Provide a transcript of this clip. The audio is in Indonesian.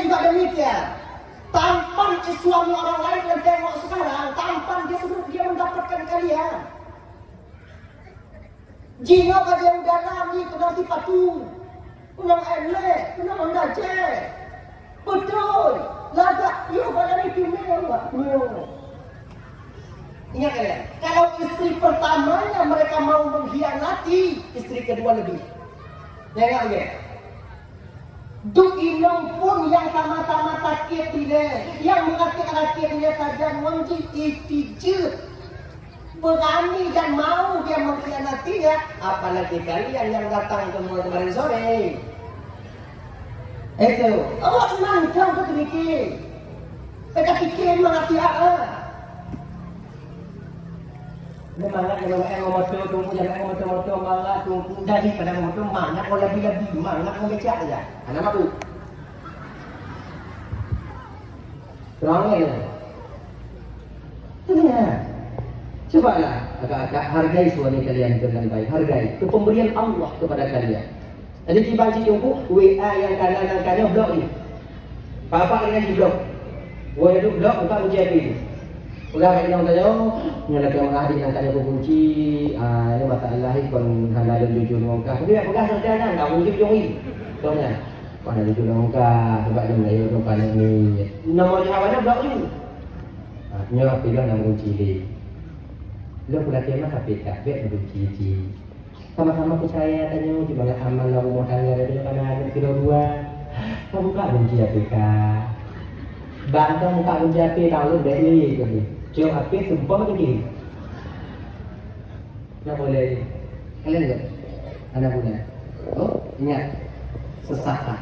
juga demikian. Tampan suami orang lain yang tengok sekarang, tampan dia sebelum dia mendapatkan kalian. Jika kalian udah nami, kena patung, kena elek, kena mendaje. Betul. Lagak, yuk pada itu mewah. Ingat kalian, kalau istri pertamanya mereka mau mengkhianati, istri kedua lebih. Jangan ya. Duk inong pun yang sama-sama sakit dia, yang sakit dia saja menjadi itijil, berani dan mau dia mengkhianati ya. Apalagi kalian yang datang kemarin sore. Itu, awak nangkau ke sedikit. Kita pikir mengerti apa? Semangat kalau motor tunggu jangan motor malah tunggu daripada motor mana kau lebih mana kau becak aja. Anak aku. Terangnya. Ya. Cobalah agak-agak hargai suami kalian dengan baik. Hargai. Itu pemberian Allah kepada kalian. Jadi tiba jumpa WA yang kanan blok ni. Papa dengan di blok. Gua duduk blok buka kunci api. Udah kayak yang tanya, nyalakan mengadik yang tanya kunci, ini masalah kon hana ada jujur ngongkah. Tapi apa kah sarjana? Kamu jujur jongi. Soalnya, kon ada jujur ngongkah, sebab dia melayu rumah ni. Nomor jawabannya blok ni. Nyo pegang nama kunci dia. Lo pula tema KPK, bet kunci. Sama-sama percaya tanya gimana amal rumah tangga dia mana ada kedua. Kamu buka kunci KPK. Bantang muka kunci KPK tahu dari itu. Jauh api sumpah begini. Nak boleh kalian lihat anak punya. Oh ingat sesat.